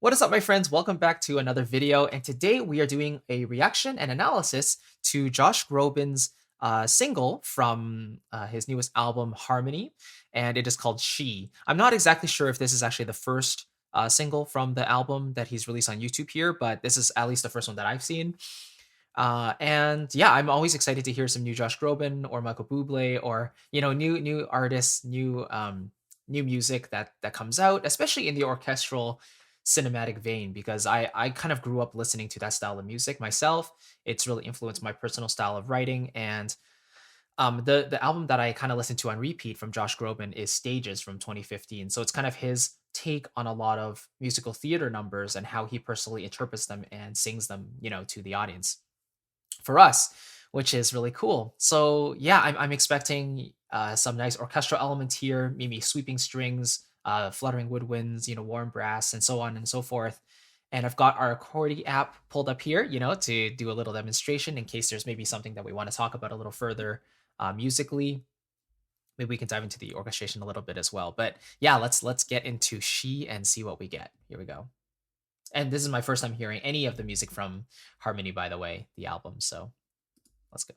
What is up, my friends? Welcome back to another video. And today we are doing a reaction and analysis to Josh Groban's single from his newest album, Harmony, and it is called She. I'm not exactly sure if this is actually the first single from the album that he's released on YouTube here, but this is at least the first one that I've seen. And yeah, I'm always excited to hear some new Josh Groban or Michael Bublé or new artists, new music that comes out, especially in the orchestral cinematic vein, because I kind of grew up listening to that style of music myself. It's really influenced my personal style of writing, and the album that I kind of listen to on repeat from Josh Groban is Stages from 2015. So it's kind of his take on a lot of musical theater numbers and how he personally interprets them and sings them, to the audience for us, which is really cool. So yeah, I'm expecting some nice orchestral elements here, maybe sweeping strings, fluttering woodwinds, warm brass, and so on and so forth. And I've got our Accordi app pulled up here, to do a little demonstration in case there's maybe something that we want to talk about a little further musically. Maybe we can dive into the orchestration a little bit as well. But yeah, let's get into She and see what we get. Here we go. And this is my first time hearing any of the music from Harmony, by the way, the album. So let's go.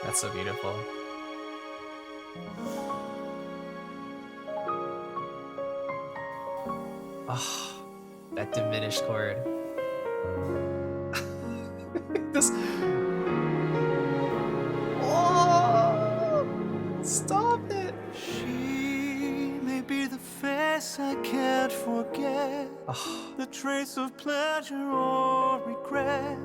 That's so beautiful. Oh, that diminished chord. This. Oh, stop it. She may be the face I can't forget. Oh. The trace of pleasure or regret.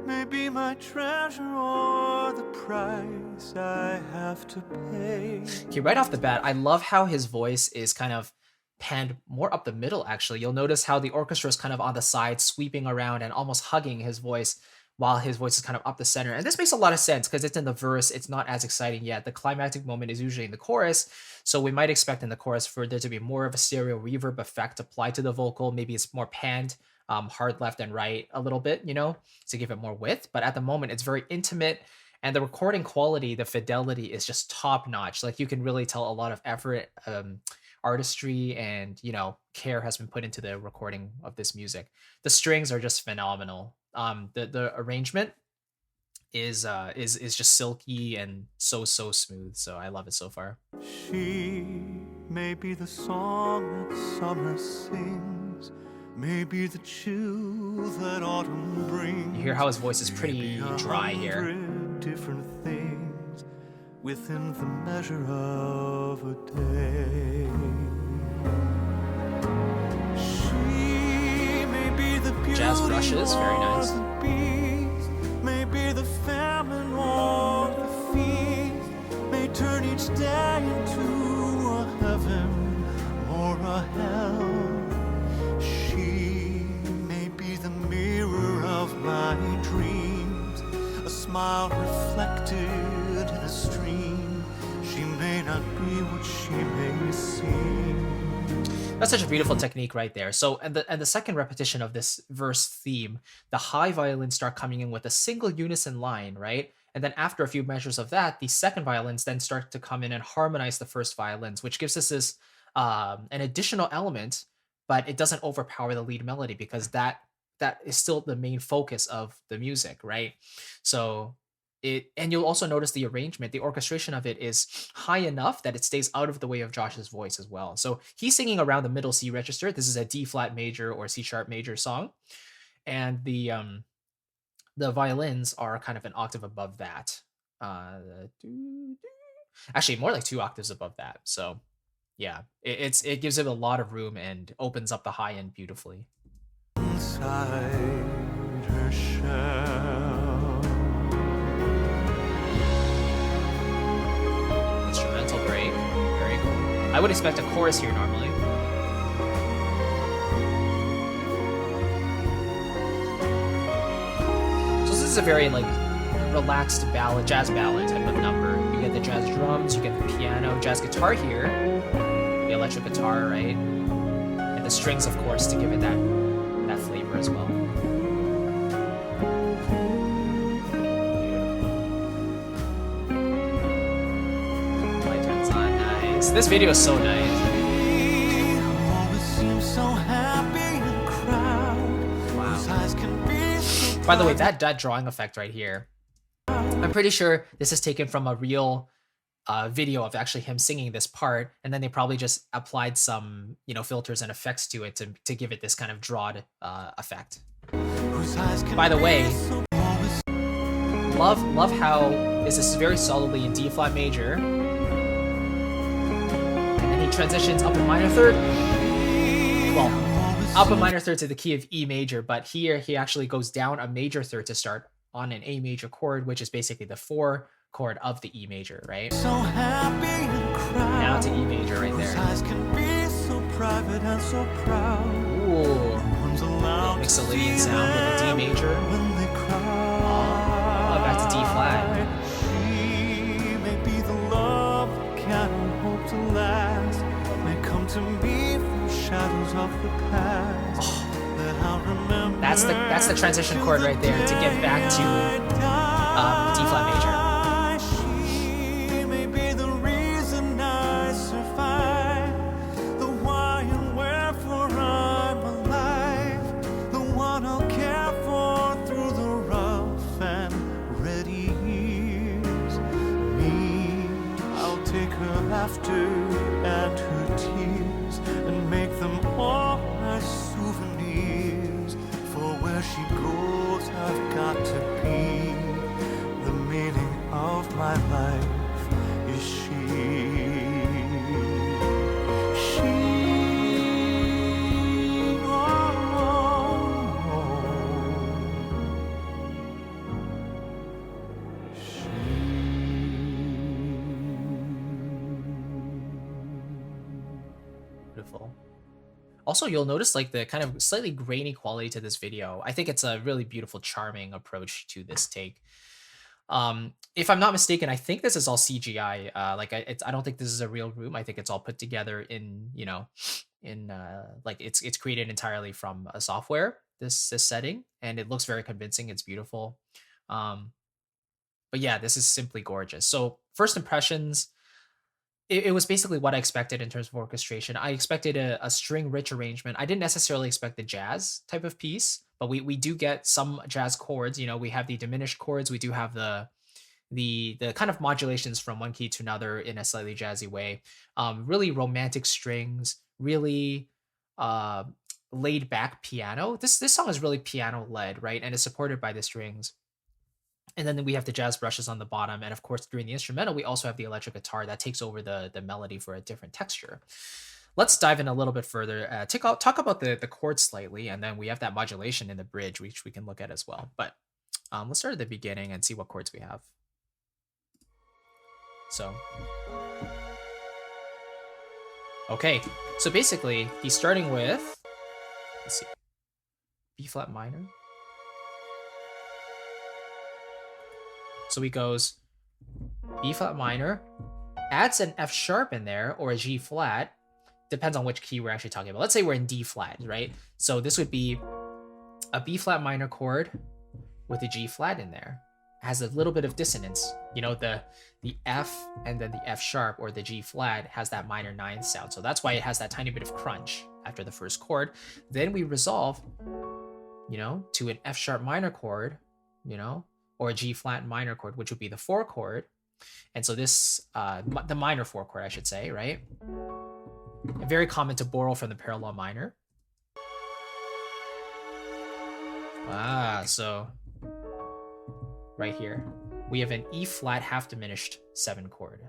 Maybe my treasure or the price I have to pay. Okay, right off the bat, I love how his voice is kind of panned more up the middle, actually. You'll notice how the orchestra is kind of on the side, sweeping around and almost hugging his voice while his voice is kind of up the center. And this makes a lot of sense because it's in the verse. It's not as exciting yet. The climactic moment is usually in the chorus. So we might expect in the chorus for there to be more of a stereo reverb effect applied to the vocal. Maybe it's more panned, hard left and right a little bit, to give it more width. But at the moment, it's very intimate. And the recording quality, the fidelity is just top notch. Like you can really tell a lot of effort, artistry, and care has been put into the recording of this music. The strings are just phenomenal. The arrangement is just silky and so smooth. So I love it so far. She may be the song that summer sings, maybe the chill that autumn brings. You hear how his voice is pretty dry here. Different things within the measure of a day. She may be the beauty Jazz brushes, very nice. or the beast, may be the famine or the feast, may turn each day into a heaven or a hell. She may be the mirror of my dreams, a smile reflected in a stream. She may not be what she may seem. That's such a beautiful technique right there. So, and the second repetition of this verse theme, the high violins start coming in with a single unison line, right? And then after a few measures of that, the second violins then start to come in and harmonize the first violins, which gives us this an additional element, but it doesn't overpower the lead melody because that is still the main focus of the music, right? So and you'll also notice the arrangement, the orchestration of it is high enough that it stays out of the way of Josh's voice as well. So he's singing around the middle C register. This is a D flat major or C sharp major song, and the violins are kind of an octave above that. Actually, more like 2 octaves above that. So yeah, it gives it a lot of room and opens up the high end beautifully. Inside her shell. Instrumental break, very cool. I would expect a chorus here normally. So this is a very relaxed ballad, jazz ballad type of number. You get the jazz drums, you get the piano, jazz guitar here, the electric guitar, right? And the strings, of course, to give it that flavor as well. Light turns on, nice. This video is so nice. Wow. By the way, that drawing effect right here, I'm pretty sure this is taken from a real video of actually him singing this part, and then they probably just applied some, you know, filters and effects to it to give it this kind of drawed effect. By the way, love how this is very solidly in D flat major, and then he transitions up in minor third. Well, up a minor third to the key of E major, but here he actually goes down a major third to start on an A major chord, which is basically the 4 chord of the E major, right? So happy and proud. Now to E major right there. Eyes can be so private and so proud. Ooh. Little Mixolydian sound with a D major. When they cry. Oh, back to D flat. She may be the love that cannot hope to last. May come to me from shadows of the past. Oh. That I'll remember. That's the transition chord right there to get back to D flat major. Laughter and her tears, and make them all my souvenirs. For where she goes, I've got to be. The meaning of my life is she. Beautiful. Also, you'll notice like the kind of slightly grainy quality to this video. I think it's a really beautiful, charming approach to this take. If I'm not mistaken, I think this is all CGI. I don't think this is a real room. I think it's all put together in, you know, in like it's created entirely from a software. This setting, and it looks very convincing. It's beautiful. But yeah, this is simply gorgeous. So first impressions. It was basically what I expected in terms of orchestration. I expected a string-rich arrangement. I didn't necessarily expect the jazz type of piece, but we do get some jazz chords. You know, we have the diminished chords. We do have the kind of modulations from one key to another in a slightly jazzy way. Really romantic strings. Really laid back piano. This song is really piano led, right? And it's supported by the strings. And then we have the jazz brushes on the bottom. And of course, during the instrumental, we also have the electric guitar that takes over the melody for a different texture. Let's dive in a little bit further, talk about the chords slightly, and then we have that modulation in the bridge, which we can look at as well. But let's start at the beginning and see what chords we have. So, okay. So basically, he's starting with, let's see, B flat minor. So he goes B flat minor, adds an F sharp in there or a G flat, depends on which key we're actually talking about. Let's say we're in D flat, right? So this would be a B flat minor chord with a G flat in there. Has a little bit of dissonance. You know, the F and then the F sharp or the G flat has that minor 9th sound. So that's why it has that tiny bit of crunch after the first chord. Then we resolve, you know, to an F sharp minor chord, you know, or a G flat minor chord, which would be the 4 chord. And so this, the minor 4 chord, I should say, right? Very common to borrow from the parallel minor. So right here, we have an E flat half diminished 7 chord,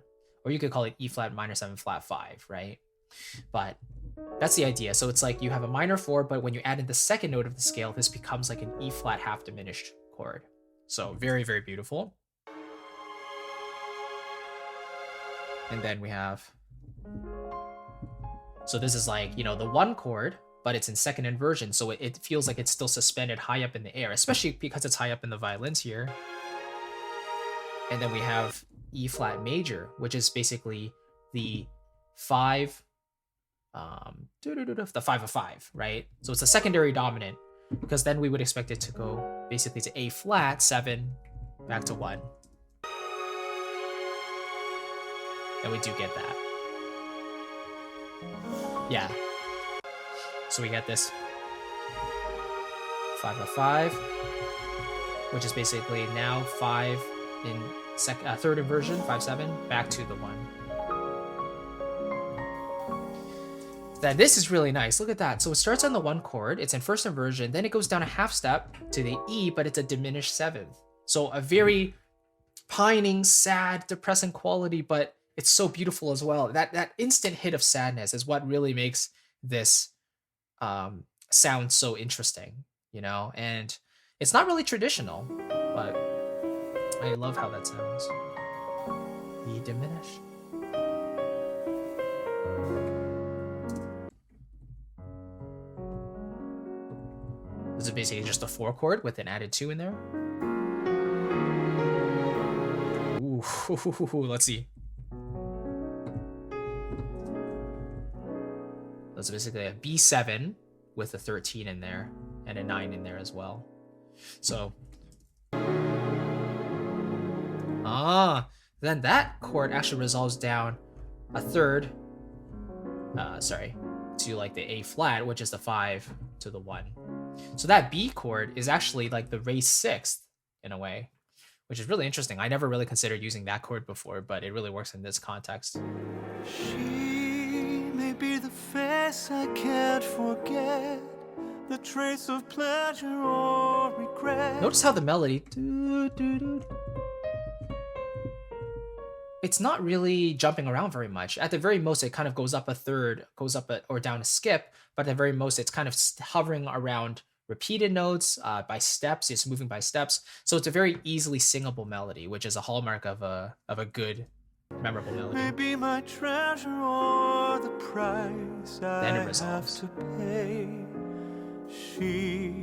or you could call it E flat minor 7 flat 5, right? But that's the idea. So it's like you have a minor 4, but when you add in the second note of the scale, this becomes like an E flat half diminished chord. So very, very beautiful. And then we have, so this is like, you know, the 1 chord, but it's in second inversion. So it feels like it's still suspended high up in the air, especially because it's high up in the violins here. And then we have E flat major, which is basically the 5 the 5 of 5, right? So it's a secondary dominant, because then we would expect it to go basically to A flat 7 back to 1. And we do get that. Yeah. So we get this 5 of 5, which is basically now 5 in third inversion, 5-7, back to the 1. Then this is really nice. Look at that. So it starts on the 1 chord. It's in first inversion. Then it goes down a half step to the E, but it's a diminished 7th. So a very pining, sad, depressing quality, but it's so beautiful as well. That instant hit of sadness is what really makes this sound so interesting, you know? And it's not really traditional, but I love how that sounds. E diminished. This is basically just a 4 chord with an added 2 in there. Ooh, let's see. That's basically a B7 with a 13 in there and a 9 in there as well. So, then that chord actually resolves down a third, to like the A flat, which is the 5 to the 1. So that B chord is actually like the raised 6th in a way, which is really interesting. I never really considered using that chord before, but it really works in this context. She may be the face I can't forget, the trace of pleasure or regret. Notice how the melody, it's not really jumping around very much. At the very most, it kind of goes up a third, goes up or down a skip, but at the very most, it's kind of hovering around repeated notes by steps. It's moving by steps. So it's a very easily singable melody, which is a hallmark of a good, memorable melody. Maybe my treasure or the price Then it I resolves. have to pay. She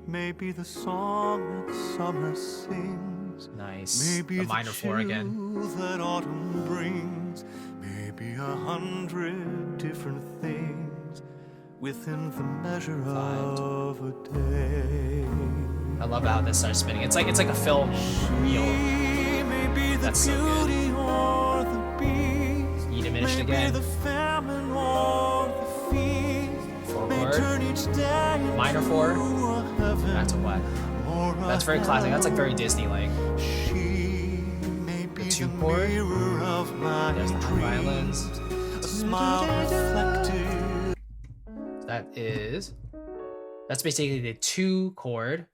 may be the song that summer sings. Nice. Maybe The minor 4 again. chill that autumn brings. Maybe 100 different things within the measure 5. of a day. I love how this starts spinning. It's like a film reel. She may be the That's so good. beauty or the beast. E diminished Maybe again. the famine or the feast. 4 May chord. turn each day Minor 4. into a heaven Back to what? or a That's very classic. That's like very Disney-like. She may be The 2 the chord. mirror of my There's the high dreams. violins. A smile reflected. That's basically the 2 chord,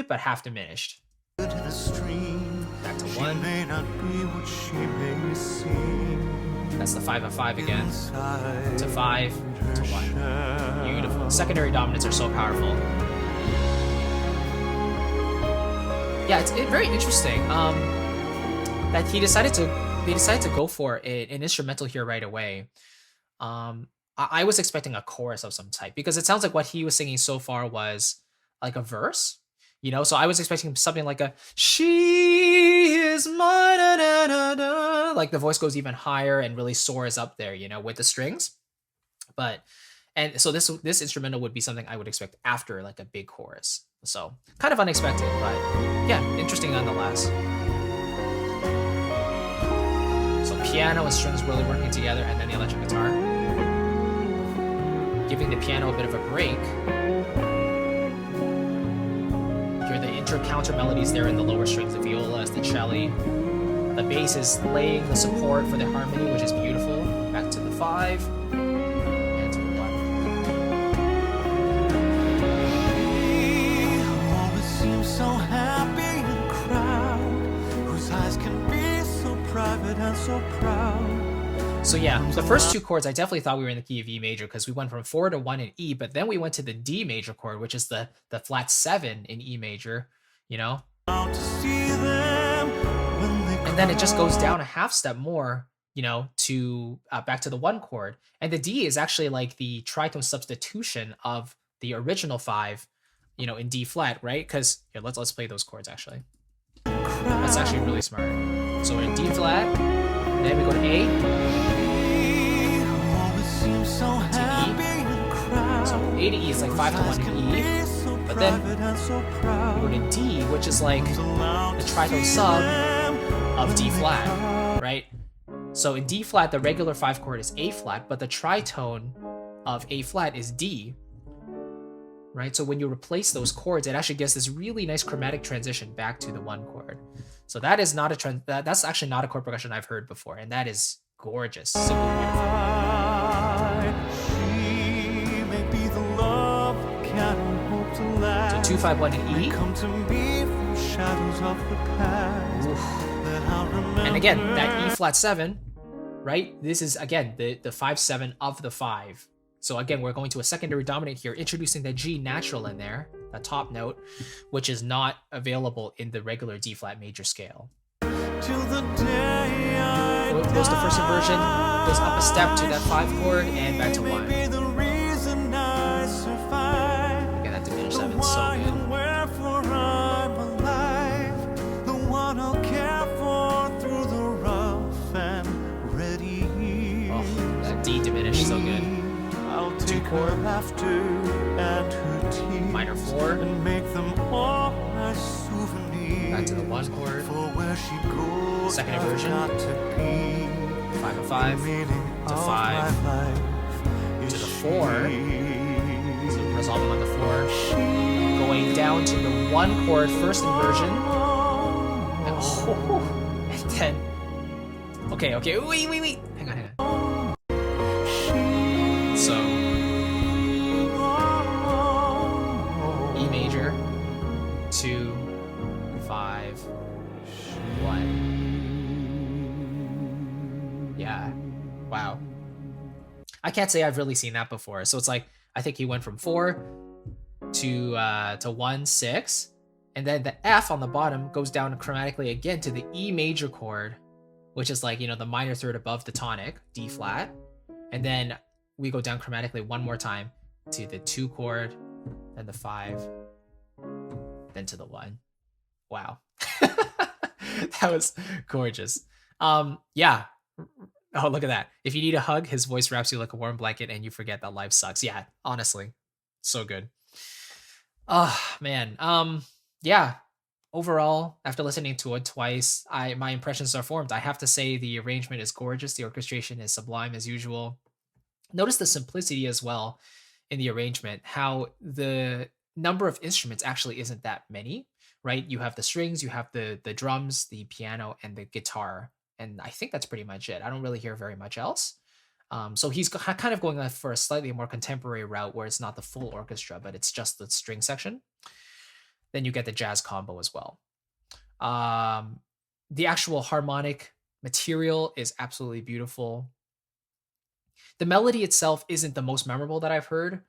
but half diminished. Into the stream. Back to She 1. may not be what she may seem. That's the 5 of 5 again. Inside To 5 to 1. shell. Beautiful. Secondary dominants are so powerful. Yeah, it's very interesting. That they decided to go for an instrumental here right away. I was expecting a chorus of some type, because it sounds like what he was singing so far was like a verse, you know? So I was expecting something like a, she is my da da da da. Like the voice goes even higher and really soars up there, you know, with the strings. And so this instrumental would be something I would expect after like a big chorus. So kind of unexpected, but yeah, interesting nonetheless. So piano and strings really working together, and then the electric guitar, giving the piano a bit of a break. Hear the inter-counter melodies there in the lower strings, the viola, the cello. The bass is laying the support for the harmony, which is beautiful. Back to the 5 and to the 1. Always seems so happy in a crowd whose eyes can be so private and so proud. So yeah, the first 2 chords, I definitely thought we were in the key of E major, because we went from 4 to 1 in E, but then we went to the D major chord, which is the flat 7 in E major, you know? Out to see them when they And then it just goes down a half step more, you know, to back to the 1 chord. And the D is actually like the tritone substitution of the original 5, you know, in D flat, right? Because here, let's play those chords actually. That's actually really smart. So we're in D flat, then we go to A, always seems A to E is like 5 to 1 in E, but then we go to D, which is like the tritone sub of D flat, right? So in D flat, the regular 5 chord is A flat, but the tritone of A flat is D, right? So when you replace those chords, it actually gives this really nice chromatic transition back to the 1 chord. So that is not a that's actually not a chord progression I've heard before, and that is gorgeous, simply beautiful. So 2 5 1 in E. And again, that E flat 7, right? This is again the 5 7 of the 5. So again, we're going to a secondary dominant here, introducing the G natural in there, the top note, which is not available in the regular D flat major scale. Goes to first inversion, goes up a step to that 5 chord and back to 1. Again, that diminished 7 is so good. Oh, that D diminished so good. 2 chord, minor 4, back to the 1 chord, second inversion, 5 and 5, to 5, to the 4, so resolving on the 4, going down to the 1 chord, first inversion, and then, okay, wait, hang on. So, E major, 2, 5, 1. Yeah, wow. I can't say I've really seen that before. So it's like, I think he went from 4 to 1, 6, and then the F on the bottom goes down chromatically again to the E major chord, which is like, you know, the minor third above the tonic, D flat, and then we go down chromatically one more time to the 2 chord, then the 5, then to the 1. Wow. That was gorgeous. Yeah. Oh, look at that. If you need a hug, his voice wraps you like a warm blanket and you forget that life sucks. Yeah, honestly. So good. Oh, man. Yeah. Overall, after listening to it twice, my impressions are formed. I have to say the arrangement is gorgeous. The orchestration is sublime as usual. Notice the simplicity as well in the arrangement, how the number of instruments actually isn't that many, right? You have the strings, you have the drums, the piano, and the guitar. And I think that's pretty much it. I don't really hear very much else. So he's kind of going for a slightly more contemporary route where it's not the full orchestra, but it's just the string section. Then you get the jazz combo as well. The actual harmonic material is absolutely beautiful. The melody itself isn't the most memorable that I've heard.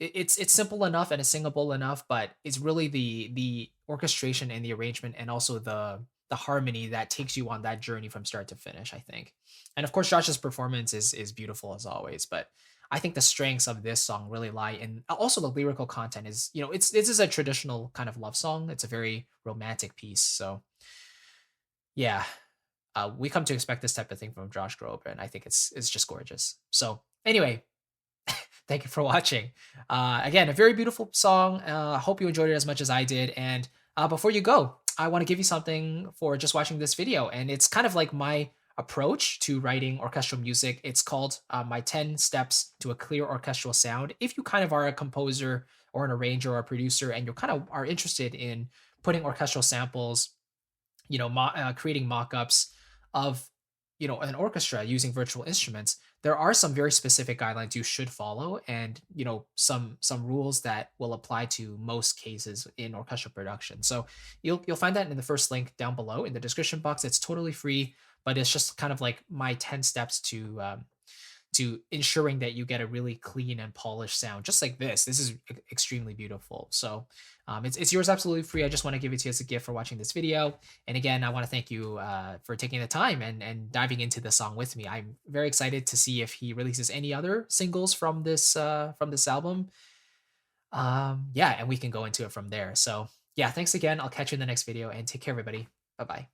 It's simple enough and it's singable enough, but it's really the orchestration and the arrangement and also the harmony that takes you on that journey from start to finish, I think. And of course, Josh's performance is beautiful as always, but I think the strengths of this song really lie in also the lyrical content is, you know, this is a traditional kind of love song. It's a very romantic piece. So yeah, we come to expect this type of thing from Josh Groban. I think it's just gorgeous. So anyway, thank you for watching. Again, a very beautiful song. I hope you enjoyed it as much as I did. And before you go, I want to give you something for just watching this video. And it's kind of like my approach to writing orchestral music. It's called my 10 steps to a clear orchestral sound. If you kind of are a composer or an arranger or a producer and you kind of are interested in putting orchestral samples, you know, creating mock-ups of, you know, an orchestra using virtual instruments, there are some very specific guidelines you should follow and, you know, some rules that will apply to most cases in orchestral production. So you'll find that in the first link down below in the description box. It's totally free, but it's just kind of like my 10 steps to ensuring that you get a really clean and polished sound, just like this. This is extremely beautiful. So it's yours absolutely free. I just want to give it to you as a gift for watching this video. And again, I want to thank you for taking the time and diving into the song with me. I'm very excited to see if he releases any other singles from this album. Yeah, and we can go into it from there. So yeah, thanks again. I'll catch you in the next video and take care, everybody. Bye-bye.